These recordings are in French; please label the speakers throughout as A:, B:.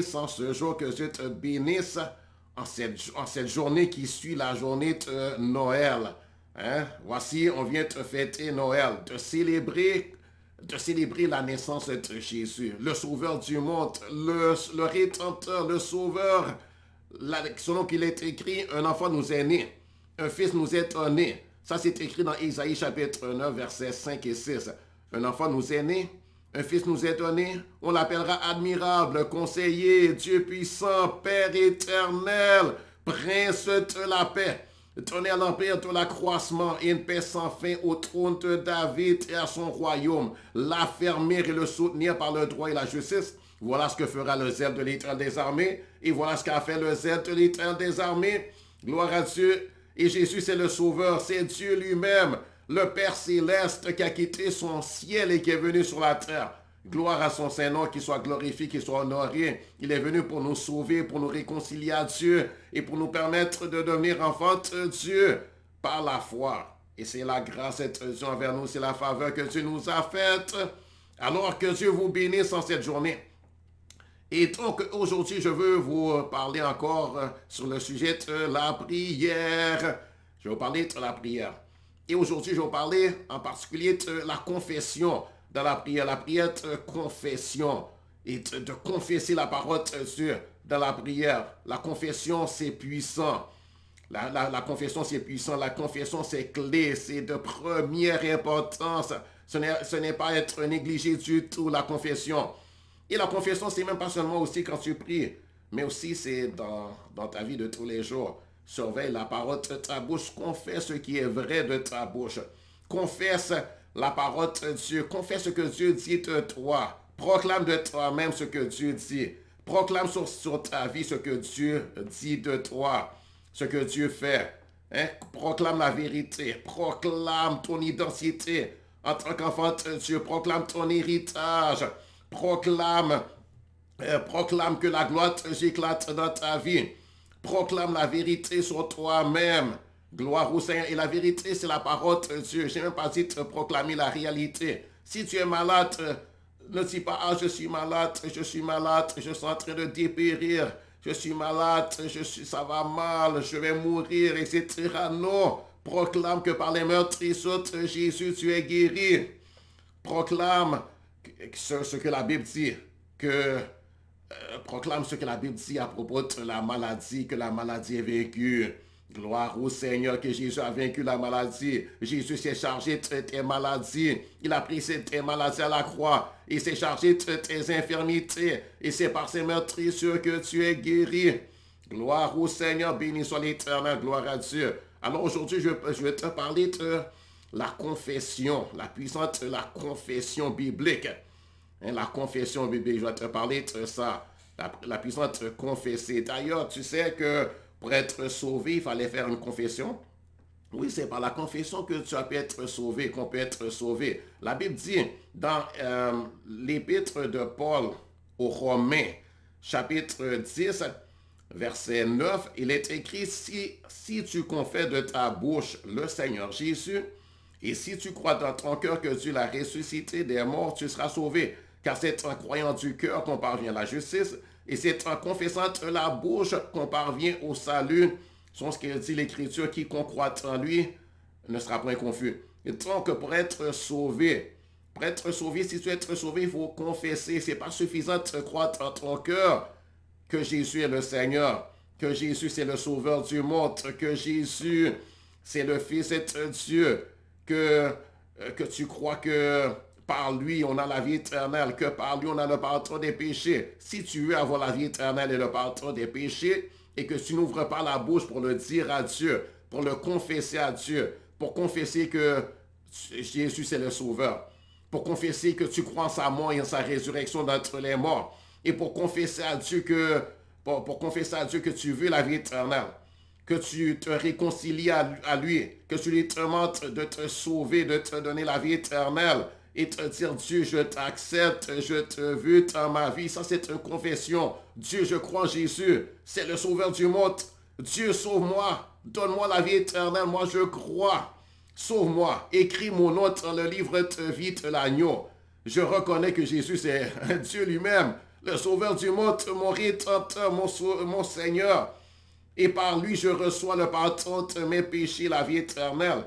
A: bénisse en ce jour, que Dieu te bénisse en cette journée qui suit la journée de Noël. Hein? Voici, on vient te fêter Noël, de célébrer la naissance de Jésus, le sauveur du monde, le rédempteur, le sauveur. Selon qu'il est écrit, un enfant nous est né, un fils nous est né. Ça, c'est écrit dans Isaïe chapitre 9, versets 5 et 6. Un enfant nous est né, un fils nous est donné, on l'appellera admirable, conseiller, Dieu puissant, Père éternel, prince de la paix. Donner à l'empire de l'accroissement et une paix sans fin au trône de David et à son royaume, l'affermir et le soutenir par le droit et la justice. Voilà ce que fera le zèle de l'Éternel des armées, et voilà ce qu'a fait le zèle de l'Éternel des armées. Gloire à Dieu. Et Jésus, c'est le Sauveur, c'est Dieu lui-même, le Père céleste qui a quitté son ciel et qui est venu sur la terre. Gloire à son Saint-Nom, qu'il soit glorifié, qu'il soit honoré. Il est venu pour nous sauver, pour nous réconcilier à Dieu et pour nous permettre de devenir enfants de Dieu par la foi. Et c'est la grâce de Dieu envers nous, c'est la faveur que Dieu nous a faite. Alors que Dieu vous bénisse en cette journée. Et donc, aujourd'hui, je veux vous parler encore sur le sujet de la prière. Je vais vous parler de la prière. Et aujourd'hui, je vais vous parler en particulier de la confession dans la prière de confession et de confesser la parole de Dieu dans la prière. La confession, c'est puissant. La confession, c'est puissant. La confession, c'est clé. C'est de première importance. Ce n'est pas être négligé du tout, la confession. Et la confession, c'est même pas seulement aussi quand tu pries, mais aussi c'est dans ta vie de tous les jours. Surveille la parole de ta bouche. Confesse ce qui est vrai de ta bouche. Confesse la parole de Dieu. Confesse ce que Dieu dit de toi. Proclame de toi-même ce que Dieu dit. Proclame sur ta vie ce que Dieu dit de toi. Ce que Dieu fait. Hein? Proclame la vérité. Proclame ton identité en tant qu'enfant de Dieu. Proclame ton héritage. Proclame que la gloire éclate dans ta vie. Proclame la vérité sur toi-même. Gloire au Seigneur. Et la vérité, c'est la parole de Dieu. Je n'ai même pas dit de proclamer la réalité. Si tu es malade, ne dis pas, ah, je suis malade, je suis en train de dépérir, je suis malade, ça va mal, je vais mourir, etc. Non. Proclame que par les meurtrissures de Jésus, tu es guéri. Proclame ce que la Bible dit, proclame ce que la Bible dit à propos de la maladie, que la maladie est vaincue. Gloire au Seigneur que Jésus a vaincu la maladie. Jésus s'est chargé de tes maladies. Il a pris tes maladies à la croix. Il s'est chargé de tes infirmités. Et c'est par ses meurtrissures que tu es guéri. Gloire au Seigneur, béni soit l'Éternel, gloire à Dieu. Alors aujourd'hui, je vais te parler de la confession, la puissance de la confession biblique. Hein, la confession biblique, je vais te parler de ça. La puissance de confesser. D'ailleurs, tu sais que pour être sauvé, il fallait faire une confession. Oui, c'est par la confession que tu as pu être sauvé, qu'on peut être sauvé. La Bible dit dans l'épître de Paul aux Romains, chapitre 10, verset 9, il est écrit, si tu confesses de ta bouche le Seigneur Jésus, et si tu crois dans ton cœur que Dieu l'a ressuscité des morts, tu seras sauvé. Car c'est en croyant du cœur qu'on parvient à la justice, et c'est en confessant de la bouche qu'on parvient au salut. C'est ce que dit l'Écriture, quiconque croit en lui ne sera point confus. Et donc, pour être sauvé, si tu veux être sauvé, il faut confesser. Ce n'est pas suffisant de croire dans ton cœur que Jésus est le Seigneur, que Jésus c'est le Sauveur du monde, que Jésus c'est le Fils de Dieu, que tu crois que par lui, on a la vie éternelle, que par lui, on a le pardon des péchés. Si tu veux avoir la vie éternelle et le pardon des péchés, et que tu n'ouvres pas la bouche pour le dire à Dieu, pour le confesser à Dieu, pour confesser que Jésus c'est le Sauveur, pour confesser que tu crois en sa mort et en sa résurrection d'entre les morts, et pour confesser à Dieu que tu veux la vie éternelle, que tu te réconcilies à lui, que tu lui demandes de te sauver, de te donner la vie éternelle, et te dire, Dieu, je t'accepte, je te veux dans ma vie. Ça, c'est une confession. Dieu, je crois en Jésus. C'est le Sauveur du monde. Dieu, sauve-moi. Donne-moi la vie éternelle. Moi, je crois. Sauve-moi. Écris mon nom dans le livre de vie de l'agneau. Je reconnais que Jésus, c'est Dieu lui-même. Le Sauveur du monde, mon Rédempteur, mon Seigneur. Et par lui, je reçois le pardon de mes péchés, la vie éternelle.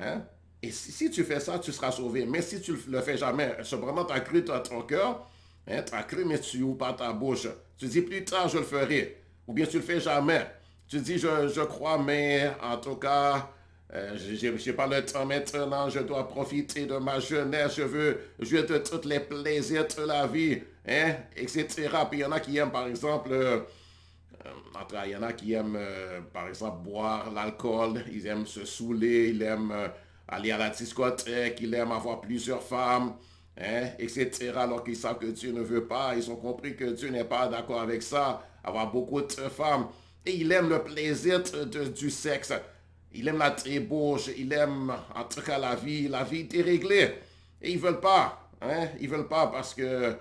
A: Hein? Et si tu fais ça, tu seras sauvé. Mais si tu ne le fais jamais, cependant, tu as cru dans ton cœur, hein, tu as cru, mais tu n'ouvres pas ta bouche. Tu dis plus tard, je le ferai. Ou bien tu ne le fais jamais. Tu dis, je crois, mais en tout cas, je n'ai pas le temps maintenant, je dois profiter de ma jeunesse, je veux jouir de tous les plaisirs de la vie, hein, etc. Puis il y en a qui aiment, par exemple, il y en a qui aiment, par exemple, boire l'alcool, ils aiment se saouler, ils aiment aller à la discothèque, ils aiment avoir plusieurs femmes, hein, etc. Alors qu'ils savent que Dieu ne veut pas, ils ont compris que Dieu n'est pas d'accord avec ça, avoir beaucoup de femmes. Et ils aiment le plaisir du sexe, ils aiment la débauche, ils aiment en tout cas la vie déréglée. Et ils ne veulent pas, hein, ils ne veulent pas parce que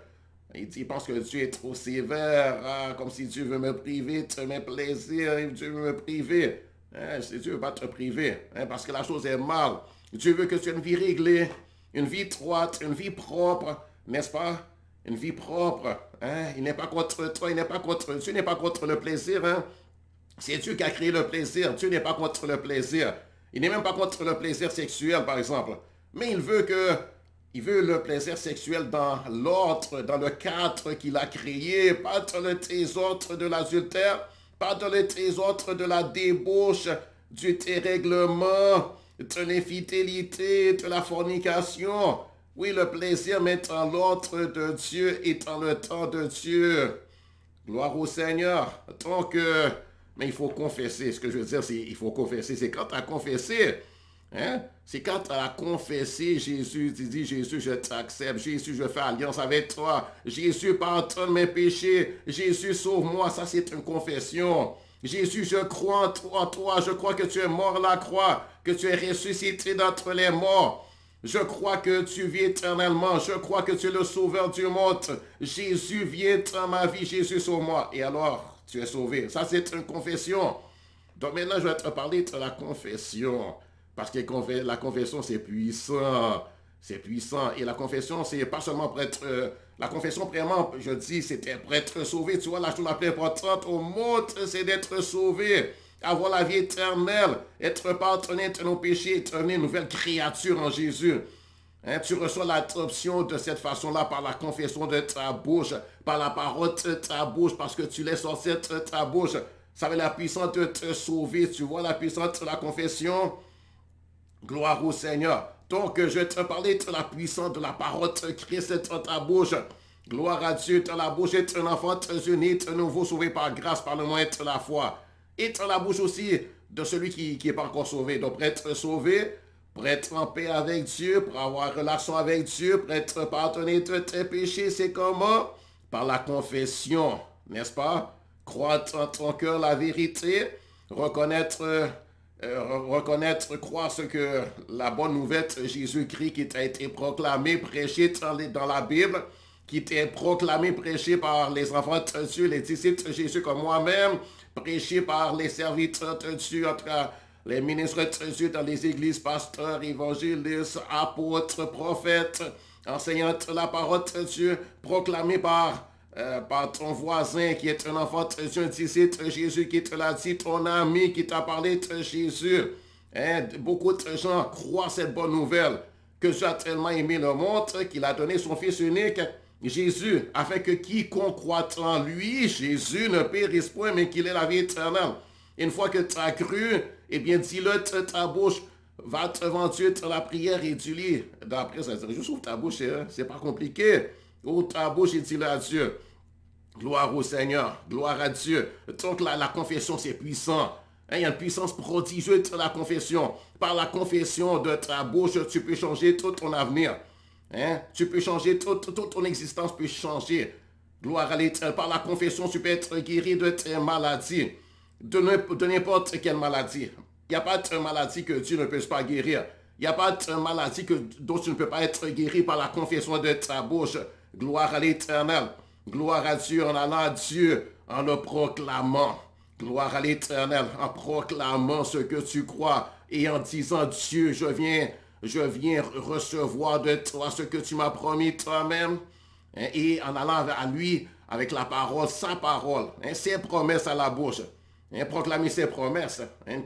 A: ils pensent que Dieu est trop sévère, hein, comme si Dieu veut me priver de mes plaisirs, Dieu veut me priver. Hein, Dieu ne veut pas te priver, hein, parce que la chose est mal. Dieu veut que tu aies une vie réglée, une vie droite, une vie propre, n'est-ce pas? Une vie propre. Hein? Il n'est pas contre toi, Dieu n'est pas contre le plaisir. Hein? C'est Dieu qui a créé le plaisir. Dieu n'est pas contre le plaisir. Il n'est même pas contre le plaisir sexuel, par exemple. Mais il veut le plaisir sexuel dans l'ordre, dans le cadre qu'il a créé, pas dans le désordre de l'adultère, pas dans le désordre de la débauche, du dérèglement, de l'infidélité, de la fornication. Oui, le plaisir, mais dans l'ordre de Dieu et dans le temps de Dieu. Gloire au Seigneur. Donc, mais il faut confesser. Ce que je veux dire, c'est il faut confesser. C'est quand tu as confessé. Hein? C'est quand tu as confessé Jésus, tu dis Jésus, je t'accepte. Jésus, je fais alliance avec toi. Jésus, pardonne mes péchés. Jésus, sauve-moi. Ça, c'est une confession. Jésus, je crois en toi. Je crois que tu es mort à la croix, que tu es ressuscité d'entre les morts. Je crois que tu vis éternellement. Je crois que tu es le sauveur du monde. Jésus, viens dans ma vie. Jésus, sauve-moi. Et alors, tu es sauvé. Ça, c'est une confession. Donc maintenant, je vais te parler de la confession. Parce que la confession, c'est puissant. C'est puissant. Et la confession, c'est pas seulement pour être... la confession, vraiment, je dis, c'était pour être sauvé. Tu vois, la chose la plus importante au monde, c'est d'être sauvé. Avoir la vie éternelle. Être pardonné de nos péchés. Être une nouvelle créature en Jésus. Hein, tu reçois l'adoption de cette façon-là par la confession de ta bouche. Par la parole de ta bouche. Parce que tu laisses sortir de ta bouche. Ça avait la puissance de te sauver. Tu vois la puissance de la confession. Gloire au Seigneur. Donc, je vais te parler de la puissance de la parole de Christ dans ta bouche. Gloire à Dieu, dans la bouche est un enfant de né, de nouveau sauvé par grâce, par le moyen de la foi. Et dans la bouche aussi de celui qui n'est pas encore sauvé. Donc, pour être sauvé, pour être en paix avec Dieu, pour avoir relation avec Dieu, pour être pardonné de tes péchés, c'est comment? Par la confession, n'est-ce pas? Croire en ton cœur la vérité, reconnaître, croire ce que la bonne nouvelle de Jésus-Christ qui t'a été proclamée, prêchée dans la Bible, qui t'est proclamée, prêchée par les enfants de Dieu, les disciples de Jésus comme moi-même, prêchée par les serviteurs de Dieu, en tout cas, les ministres de Dieu dans les églises, pasteurs, évangélistes, apôtres, prophètes, enseignants de la parole de Dieu, proclamée par ton voisin qui est un enfant de Dieu, un disciple de Jésus qui te l'a dit, ton ami qui t'a parlé de Jésus. Hein? Beaucoup de gens croient cette bonne nouvelle, que Dieu a tellement aimé le monde qu'il a donné son Fils unique, Jésus, afin que quiconque croit en lui, Jésus, ne périsse point, mais qu'il ait la vie éternelle. Une fois que tu as cru, eh bien, dis-le de ta bouche, va devant Dieu dans la prière et dis-lui. D'après ça, juste ouvre ta bouche, c'est pas compliqué. Ouvre ta bouche et dis-le à Dieu. Gloire au Seigneur, gloire à Dieu. Donc la confession, c'est puissant. Hein, il y a une puissance prodigieuse de la confession. Par la confession de ta bouche, tu peux changer tout ton avenir. Hein? Tu peux changer, toute ton existence peut changer. Gloire à l'Éternel. Par la confession, tu peux être guéri de tes maladies. De n'importe quelle maladie. Il n'y a pas de maladie que Dieu ne peut pas guérir. Il n'y a pas de maladie dont tu ne peux pas être guéri par la confession de ta bouche. Gloire à l'Éternel. Gloire à Dieu en allant à Dieu, en le proclamant. Gloire à l'Éternel, en proclamant ce que tu crois et en disant, Dieu, je viens recevoir de toi ce que tu m'as promis toi-même. Et en allant à lui, avec la parole, sa parole, hein, ses promesses à la bouche. Hein, proclamer ses promesses. Hein,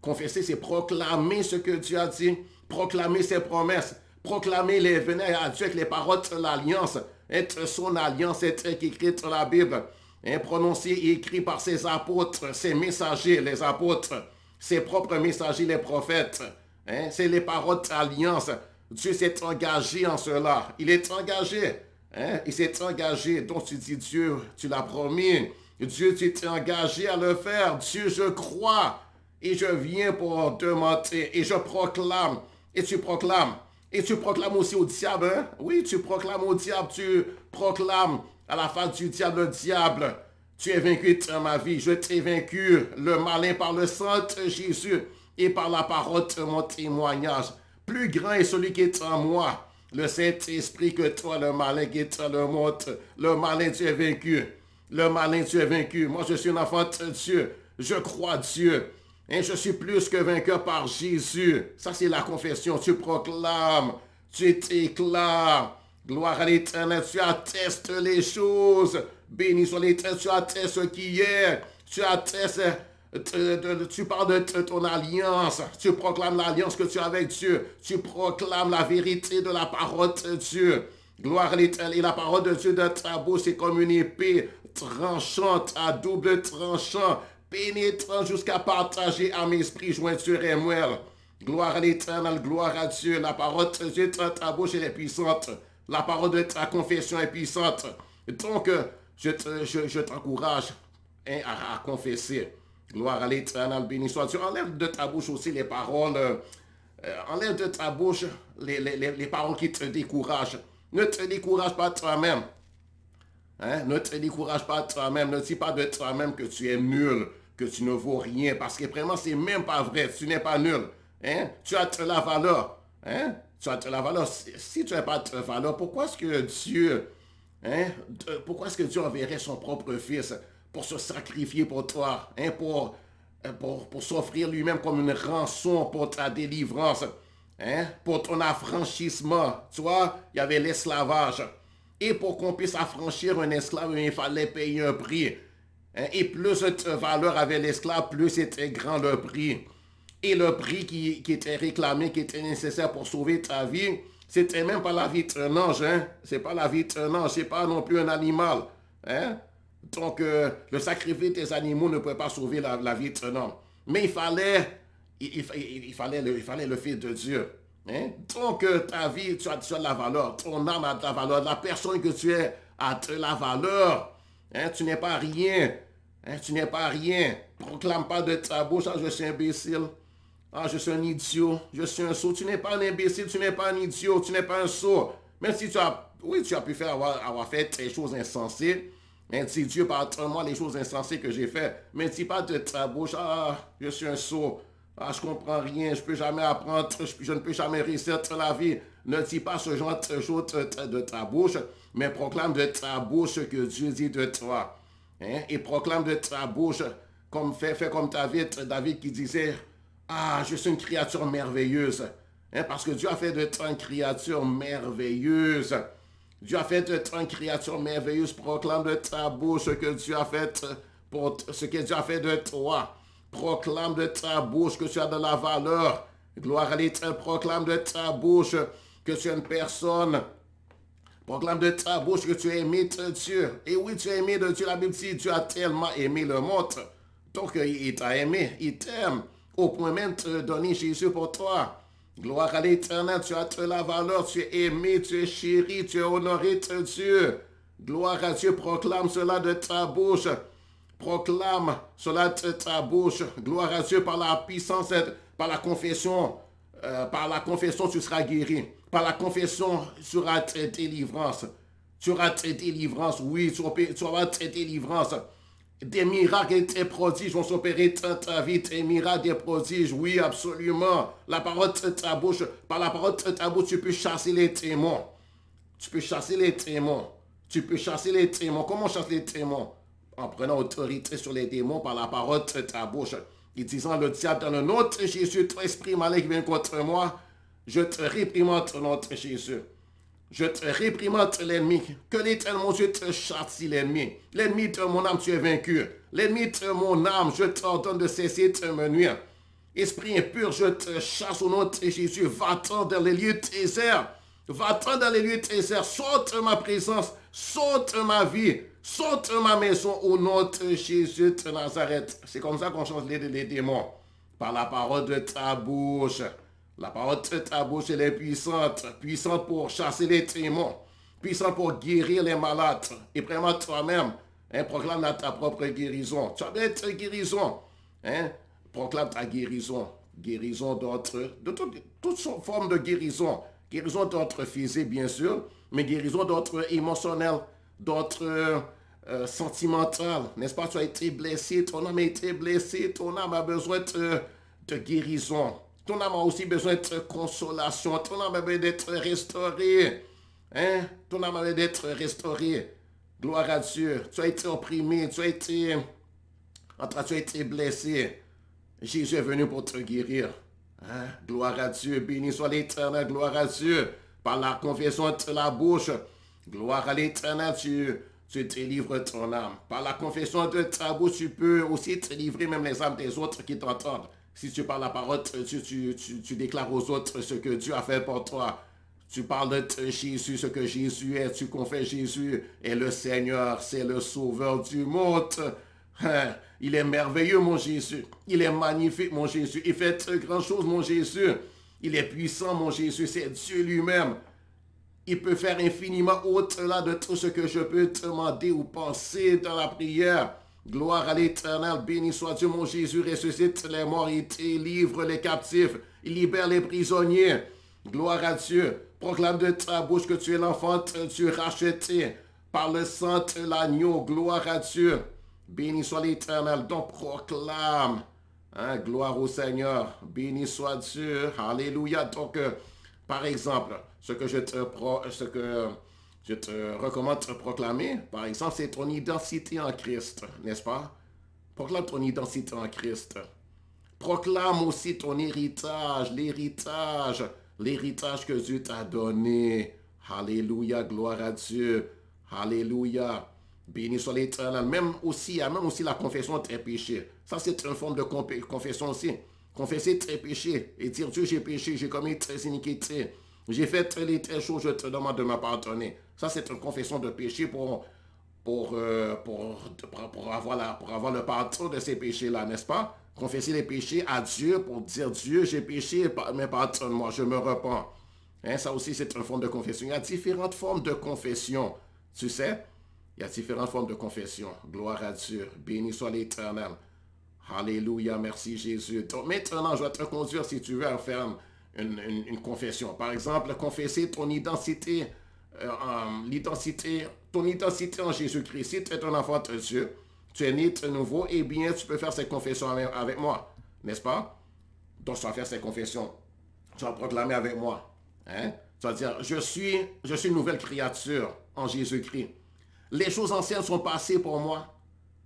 A: confesser, c'est proclamer ce que Dieu a dit, proclamer ses promesses, proclamer les venir à Dieu avec les paroles de l'alliance, être son alliance, être écrite dans la Bible, hein, prononcé et écrit par ses apôtres, ses messagers, les apôtres, ses propres messagers, les prophètes. Hein, c'est les paroles d'alliance. Dieu s'est engagé en cela. Il est engagé. Hein, il s'est engagé. Donc tu dis Dieu, tu l'as promis. Dieu, tu t'es engagé à le faire. Dieu, je crois. Et je viens pour demander. Et je proclame. Et tu proclames. Et tu proclames aussi au diable. Hein? Oui, tu proclames au diable. Tu proclames à la face du diable. Le diable, tu es vaincu dans ma vie. Je t'ai vaincu. Le malin par le sang de Jésus et par la parole de mon témoignage. Plus grand est celui qui est en moi. Le Saint-Esprit que toi, le malin qui est dans le monde. Le malin, tu es vaincu. Le malin, tu es vaincu. Moi, je suis un enfant de Dieu. Je crois Dieu. Et je suis plus que vainqueur par Jésus. Ça, c'est la confession. Tu proclames. Tu t'éclames. Gloire à l'Éternel. Tu attestes les choses. Béni soit l'Éternel. Tu attestes ce qui est. Tu attestes... Tu parles de ton alliance. Tu proclames l'alliance que tu as avec Dieu. Tu proclames la vérité de la parole de Dieu. Gloire à l'Éternel. Et la parole de Dieu de ta bouche, c'est comme une épée tranchante à double tranchant, pénétrant jusqu'à partager âme, esprit, jointure et moelle. Gloire à l'Éternel, gloire à Dieu. La parole de Dieu de ta bouche, elle est puissante. La parole de ta confession est puissante. Donc, je t'encourage hein, à confesser. Gloire à l'Éternel, béni soit Dieu. Enlève de ta bouche aussi les paroles. Enlève de ta bouche les paroles qui te découragent. Ne te décourage pas toi-même. Hein? Ne te décourage pas toi-même. Ne dis pas de toi-même que tu es nul, que tu ne vaux rien. Parce que vraiment, c'est même pas vrai. Tu n'es pas nul. Hein? Tu as de la valeur. Hein? Tu as de la valeur. Si tu n'as pas de valeur, pourquoi est-ce que Dieu... Hein? Pourquoi est-ce que Dieu enverrait son propre fils pour se sacrifier pour toi, hein, pour s'offrir lui-même comme une rançon pour ta délivrance, hein, pour ton affranchissement. Tu vois, il y avait l'esclavage. Et pour qu'on puisse affranchir un esclave, il fallait payer un prix. Hein, et plus de valeur avait l'esclave, plus était grand le prix. Et le prix qui était réclamé, qui était nécessaire pour sauver ta vie, c'était même pas la vie d'un ange. Hein? C'est pas la vie d'un ange, c'est pas non plus un animal. Hein? Donc, le sacrifice des animaux ne peut pas sauver la vie d'un homme. Mais il fallait le Fils de Dieu. Hein? Donc, ta vie, tu as de la valeur. Ton âme a de la valeur. La personne que tu es a de la valeur. Hein? Tu n'es pas rien. Hein? Tu n'es pas rien. Proclame pas de ta bouche, ah, je suis imbécile. Ah, je suis un idiot. Je suis un sot. Tu n'es pas un imbécile. Tu n'es pas un idiot. Tu n'es pas un sot. Même si tu as pu faire avoir fait des choses insensées. Mais dis Dieu, pardonne-moi les choses insensées que j'ai faites. Mais dis pas de ta bouche, ah, je suis un sot, ah, je comprends rien, je ne peux jamais apprendre, je ne peux jamais réussir dans la vie. Ne dis pas ce genre de choses de ta bouche, mais proclame de ta bouche ce que Dieu dit de toi. Hein? Et proclame de ta bouche, comme fait comme David qui disait, ah, je suis une créature merveilleuse. Hein? Parce que Dieu a fait de toi une créature merveilleuse. Dieu a fait de toi une créature merveilleuse. Proclame de ta bouche ce que Dieu a fait de toi. Proclame de ta bouche que tu as de la valeur. Gloire à l'Éternel. Proclame de ta bouche que tu es une personne. Proclame de ta bouche que tu es aimé de Dieu. Et oui, tu es aimé de Dieu. La Bible dit Dieu a tellement aimé le monde. Donc, il t'a aimé. Il t'aime. Au point même de donner Jésus pour toi. Gloire à l'Éternel, tu as de la valeur, tu es aimé, tu es chéri, tu es honoré de Dieu. Gloire à Dieu, proclame cela de ta bouche. Proclame cela de ta bouche. Gloire à Dieu par la puissance, par la confession. Par la confession, tu seras guéri. Par la confession, tu auras tes délivrances. Tu auras tes délivrances, oui, tu auras tes délivrances. Des miracles et des prodiges vont s'opérer dans ta vie. Des miracles, des prodiges, oui, absolument. La parole de ta bouche, par la parole de ta bouche, tu peux chasser les démons. Tu peux chasser les démons. Tu peux chasser les démons. Comment chasser les démons? En prenant autorité sur les démons par la parole de ta bouche. Et disant le diable dans le nom de Jésus, toi esprit malin qui vient contre moi, je te réprimande au nom de Jésus. Je te réprimande l'ennemi. Que l'Éternel, mon Dieu, te châtie l'ennemi. L'ennemi de mon âme, tu es vaincu. L'ennemi de mon âme, je t'ordonne de cesser de me nuire. Esprit impur, je te chasse au nom de Jésus. Va-t'en dans les lieux déserts. Va-t'en dans les lieux déserts. Saute ma présence. Saute ma vie. Saute ma maison au nom de Jésus de Nazareth. C'est comme ça qu'on change les démons. Par la parole de ta bouche. La parole de ta bouche, elle est puissante. Puissante pour chasser les démons. Puissante pour guérir les malades. Et vraiment toi-même, hein, proclame ta propre guérison. Tu as bien ta guérison. Hein? Proclame ta guérison. Guérison de toutes formes de guérison. Guérison d'ordre physique, bien sûr, mais guérison d'ordre émotionnel, d'ordre sentimental. N'est-ce pas? Tu as été blessé, ton âme a été blessée, ton âme a besoin de guérison. Ton âme a aussi besoin de consolation. Ton âme a besoin d'être restaurée. Hein? Ton âme a besoin d'être restaurée. Gloire à Dieu. Tu as été opprimé, tu as été blessé. Jésus est venu pour te guérir. Hein? Gloire à Dieu. Béni soit l'Éternel. Gloire à Dieu. Par la confession de la bouche. Gloire à l'Éternel. Tu délivres ton âme. Par la confession de ta bouche, tu peux aussi te livrer même les âmes des autres qui t'entendent. Si tu parles la parole, tu déclares aux autres ce que Dieu a fait pour toi. Tu parles de Jésus, ce que Jésus est. Tu confesses Jésus est le Seigneur, c'est le Sauveur du monde. Il est merveilleux, mon Jésus. Il est magnifique, mon Jésus. Il fait de grandes choses, mon Jésus. Il est puissant, mon Jésus. C'est Dieu lui-même. Il peut faire infiniment au-delà de tout ce que je peux demander ou penser dans la prière. Gloire à l'Éternel, béni soit Dieu, mon Jésus, ressuscite les morts, il délivre les captifs, il libère les prisonniers. Gloire à Dieu, proclame de ta bouche que tu es l'enfant de Dieu racheté par le sang de l'agneau. Gloire à Dieu, béni soit l'Éternel, donc proclame. Hein, gloire au Seigneur, béni soit Dieu, alléluia. Donc, par exemple, ce que je te recommande de proclamer, par exemple, c'est ton identité en Christ, n'est-ce pas? Proclame ton identité en Christ. Proclame aussi ton héritage, l'héritage que Dieu t'a donné. Alléluia, gloire à Dieu. Alléluia. Béni soit l'Éternel. Même aussi la confession de tes péchés. Ça, c'est une forme de confession aussi. Confesser tes péchés et dire, Dieu, j'ai péché, j'ai commis tes iniquités. J'ai fait telle chose, je te demande de me pardonner. Ça, c'est une confession de péché pour avoir le pardon de ces péchés-là, n'est-ce pas? Confesser les péchés à Dieu pour dire, Dieu, j'ai péché, mais pardonne-moi, je me repens. Hein, ça aussi, c'est une forme de confession. Il y a différentes formes de confession, tu sais? Il y a différentes formes de confession. Gloire à Dieu. Béni soit l'Éternel. Alléluia, merci Jésus. Donc, maintenant, je vais te conduire, si tu veux, à faire une confession. Par exemple, confesser ton identité, ton identité en Jésus-Christ. Si tu es un enfant de Dieu, tu es né de nouveau, eh bien, tu peux faire cette confession avec moi, n'est-ce pas? Donc, tu vas faire cette confession. Tu vas proclamer avec moi. Hein? Tu vas dire, je suis une nouvelle créature en Jésus-Christ. Les choses anciennes sont passées pour moi.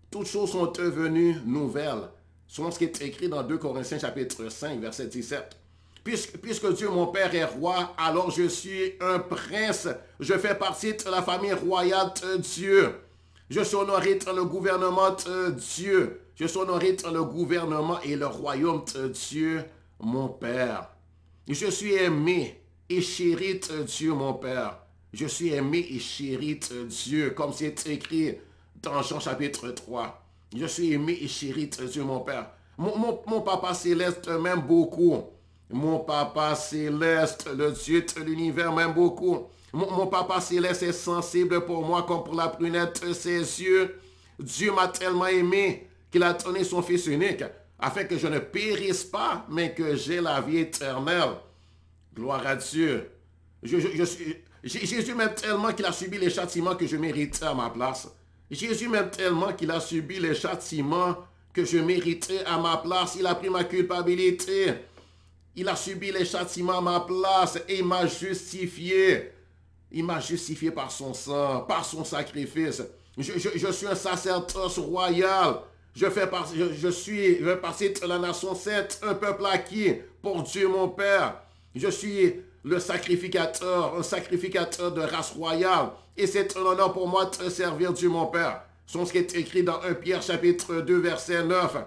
A: Toutes choses sont devenues nouvelles. Selon ce qui est écrit dans 2 Corinthiens chapitre 5, verset 17. Puisque Dieu, mon Père, est roi, alors je suis un prince. Je fais partie de la famille royale de Dieu. Je suis honoré dans le gouvernement de Dieu. Je suis honoré dans le gouvernement et le royaume de Dieu, mon Père. Je suis aimé et chéri de Dieu, mon Père. Je suis aimé et chéri de Dieu, comme c'est écrit dans Jean chapitre 3. Je suis aimé et chéri de Dieu, mon Père. Mon Papa céleste m'aime beaucoup. Mon Papa céleste, le Dieu de l'univers, m'aime beaucoup. Mon Papa céleste est sensible pour moi comme pour la prunelle de ses yeux. Dieu m'a tellement aimé qu'il a donné son Fils unique afin que je ne périsse pas, mais que j'ai la vie éternelle. Gloire à Dieu. Jésus m'aime tellement qu'il a subi les châtiments que je méritais à ma place. Jésus m'aime tellement qu'il a subi les châtiments que je méritais à ma place. Il a pris ma culpabilité. Il a subi les châtiments à ma place et il m'a justifié. Il m'a justifié par son sang, par son sacrifice. Je suis un sacerdoce royal. Je fais partie de la nation sainte, un peuple acquis pour Dieu mon Père. Je suis le sacrificateur, un sacrificateur de race royale. Et c'est un honneur pour moi de te servir, Dieu mon Père. C'est ce qui est écrit dans 1 Pierre chapitre 2 verset 9.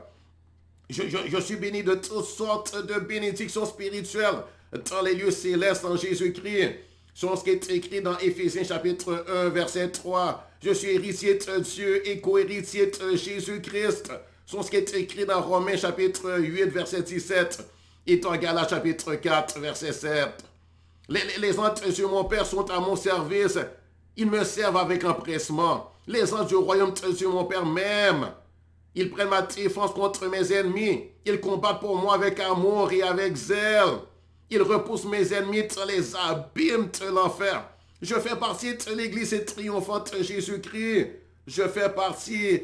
A: Je suis béni de toutes sortes de bénédictions spirituelles dans les lieux célestes en Jésus-Christ. C'est ce qui est écrit dans Éphésiens chapitre 1 verset 3. Je suis héritier de Dieu et co-héritier de Jésus-Christ. C'est ce qui est écrit dans Romains chapitre 8 verset 17 et dans Galates chapitre 4 verset 7. Les anges de Dieu mon Père sont à mon service. Ils me servent avec empressement. Les anges du royaume de Dieu mon Père m'aiment. Ils prennent ma défense contre mes ennemis. Ils combattent pour moi avec amour et avec zèle. Ils repoussent mes ennemis dans les abîmes de l'enfer. Je fais partie de l'église triomphante de Jésus-Christ. Je fais partie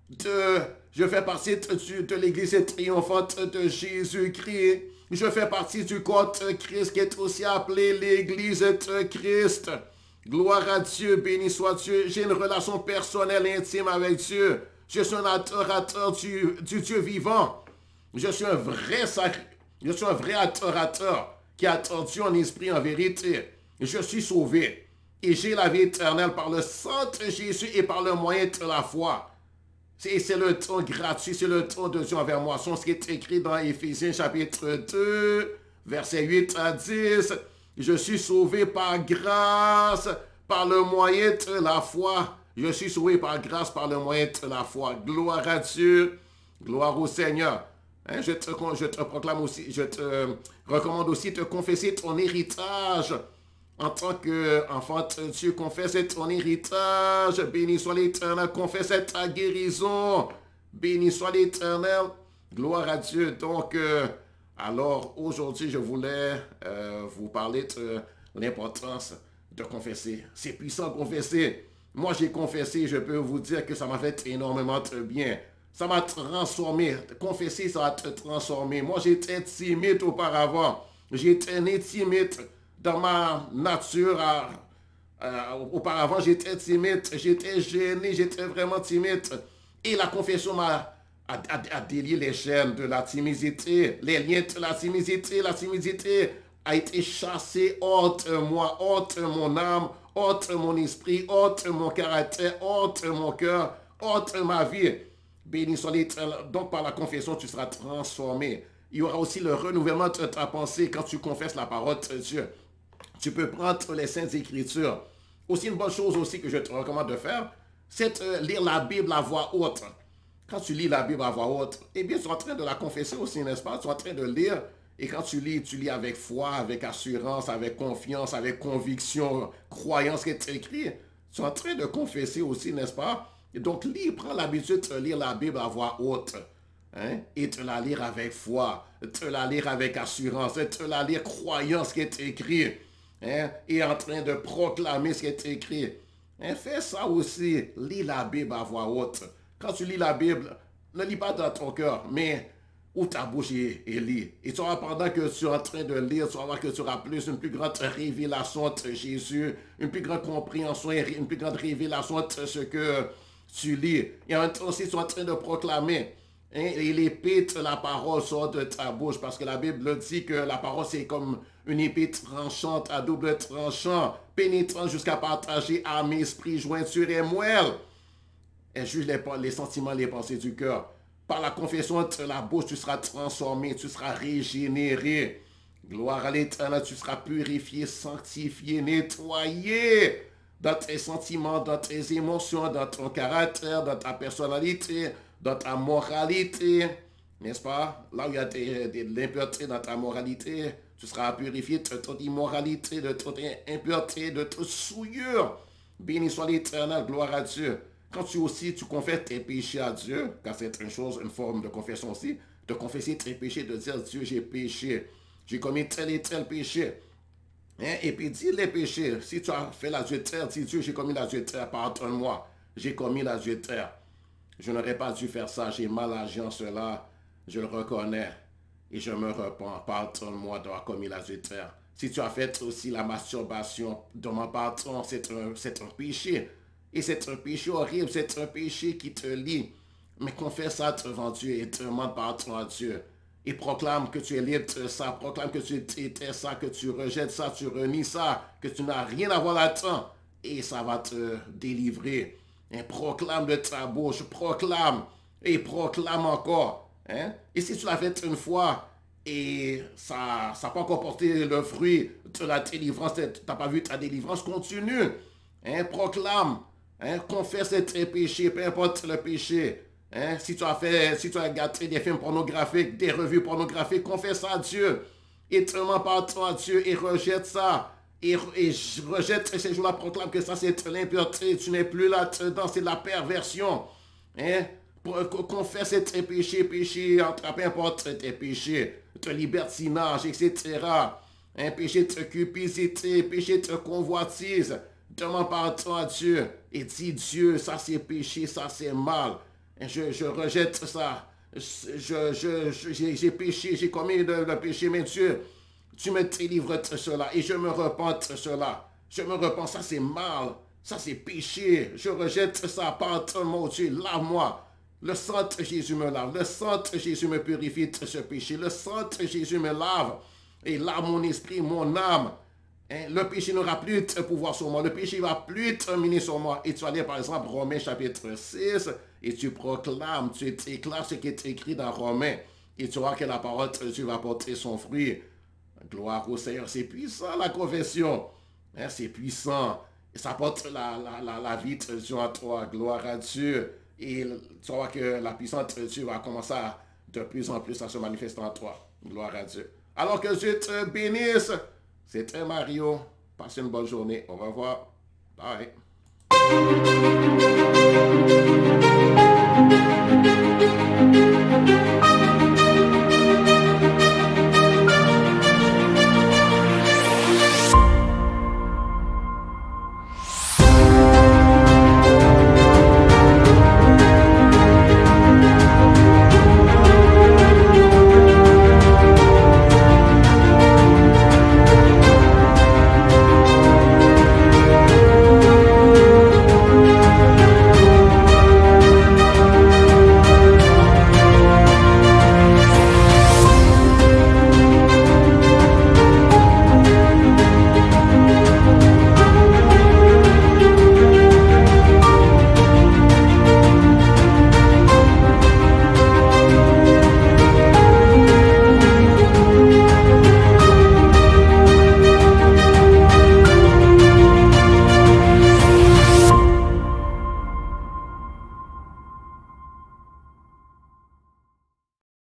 A: de l'église triomphante de Jésus-Christ. Je fais partie du corps de Christ qui est aussi appelé l'église de Christ. Gloire à Dieu, béni soit Dieu. J'ai une relation personnelle intime avec Dieu. Je suis un adorateur du Dieu vivant. Je suis un vrai adorateur qui adore Dieu en esprit, en vérité. Je suis sauvé. Et j'ai la vie éternelle par le sang de Jésus et par le moyen de la foi. C'est le don gratuit, c'est le don de Dieu envers moi. C'est ce qui est écrit dans Éphésiens chapitre 2, versets 8 à 10. Je suis sauvé par grâce, par le moyen de la foi. Je suis sauvé par grâce, par le moyen de la foi. Gloire à Dieu, gloire au Seigneur. Hein, je te proclame aussi, je te recommande aussi de confesser ton héritage. En tant qu'enfant de Dieu, confesse ton héritage. Béni soit l'Éternel, confesse ta guérison. Béni soit l'Éternel. Gloire à Dieu. Donc, alors aujourd'hui, je voulais vous parler de l'importance de confesser. C'est puissant de confesser. Moi, j'ai confessé, je peux vous dire que ça m'a fait énormément de bien. Ça m'a transformé. Confesser, ça va te transformer. Moi, j'étais timide auparavant. J'étais né timide dans ma nature. Auparavant, j'étais timide. J'étais gêné. J'étais vraiment timide. Et la confession m'a délié les chaînes de la timidité, les liens de la timidité. La timidité a été chassée hors de moi, hors de mon âme, hors de mon esprit, hors de mon caractère, hors de mon cœur, hors de ma vie. Béni soit l'Éternel. Donc par la confession, tu seras transformé. Il y aura aussi le renouvellement de ta pensée quand tu confesses la parole de Dieu. Tu peux prendre les Saintes Écritures. Aussi une bonne chose aussi que je te recommande de faire, c'est de lire la Bible à voix haute. Quand tu lis la Bible à voix haute, eh bien, tu es en train de la confesser aussi, n'est-ce pas? Tu es en train de lire. Et quand tu lis avec foi, avec assurance, avec confiance, avec conviction, croyance qui est écrit. Tu es en train de confesser aussi, n'est-ce pas? Et donc, prends l'habitude de lire la Bible à voix haute. Hein? Et de la lire avec foi, de la lire avec assurance, de la lire croyance qui est écrit. Hein? Et en train de proclamer ce qui est écrit. Hein? Fais ça aussi. Lis la Bible à voix haute. Quand tu lis la Bible, ne lis pas dans ton cœur, mais ouvre ta bouche et lis. Et tu auras, pendant que tu es en train de lire, tu vas voir que tu auras une plus grande révélation de Jésus, une plus grande compréhension et une plus grande révélation de ce que tu lis. Et en même temps aussi, tu es en train de proclamer. Hein, et l'épée de la parole sort de ta bouche, parce que la Bible dit que la parole, c'est comme une épée tranchante, à double tranchant, pénétrant jusqu'à partager âme, esprit, jointure et moelle. Elle juge les sentiments, les pensées du cœur. Par la confession de la bouche, tu seras transformé, tu seras régénéré. Gloire à l'Éternel, tu seras purifié, sanctifié, nettoyé dans tes sentiments, dans tes émotions, dans ton caractère, dans ta personnalité, dans ta moralité. N'est-ce pas? Là où il y a de l'impureté dans ta moralité, tu seras purifié de toute immoralité, de toute impureté, de toute souillure. Béni soit l'Éternel, gloire à Dieu. Quand tu confesses tes péchés à Dieu, car c'est une forme de confession aussi, de confesser tes péchés, de dire Dieu, j'ai péché, j'ai commis tel et tel péché. Hein? Et puis dis les péchés. Si tu as fait l'adultère, dis Dieu, j'ai commis l'adultère, pardonne-moi, j'ai commis l'adultère. Je n'aurais pas dû faire ça, j'ai mal agi en cela, je le reconnais et je me repens, pardonne-moi d'avoir commis l'adultère. Si tu as fait aussi la masturbation, demande pardon, c'est un péché. Et c'est un péché horrible, c'est un péché qui te lie. Mais confesse ça devant Dieu et demande pardon à Dieu. et proclame que tu élites ça, proclame que tu étais ça, que tu rejettes ça, tu renies ça, que tu n'as rien à voir là-dedans, et ça va te délivrer. Hein? Proclame de ta bouche, proclame, et proclame encore. Hein? Et si tu l'as fait une fois, et ça n'a pas encore porté le fruit de la délivrance, tu n'as pas vu ta délivrance, continue. Hein? Proclame, hein? Confesse tes péchés, peu importe le péché. Hein? Si tu as regardé des films pornographiques, des revues pornographiques, confesse ça à Dieu. Et te mens par toi à Dieu et rejette ça. Et rejette ces jours-là, proclame que ça c'est l'impureté. Tu n'es plus là-dedans, c'est de la perversion. Hein? Confesse tes péchés, peu importe tes péchés, de libertinage, etc. Un péché de cupidité, péché de convoitise. Demande pardon à Dieu et dis Dieu, ça c'est péché, ça c'est mal. Je rejette ça. J'ai péché, j'ai commis le péché, mais Dieu, tu me délivres de cela et je me repens de cela. Je me repens, ça c'est mal, ça c'est péché. Je rejette ça, pardon mon Dieu, lave-moi. Le sang de Jésus me lave, le sang de Jésus me purifie de ce péché, le sang de Jésus me lave et lave mon esprit, mon âme. Hein? Le péché n'aura plus de pouvoir sur moi, le péché ne va plus terminer sur moi. Et tu vas lire par exemple Romains chapitre 6 et tu proclames, tu déclares ce qui est écrit dans Romains et tu vois que la parole de Dieu va porter son fruit. Gloire au Seigneur, c'est puissant la confession, hein? C'est puissant et ça porte la vie de Dieu en toi, gloire à Dieu. Et tu vois que la puissance de Dieu va commencer de plus en plus à se manifester en toi. Gloire à Dieu. Alors que Dieu te bénisse. C'était Mario. Passez une bonne journée. Au revoir. Bye.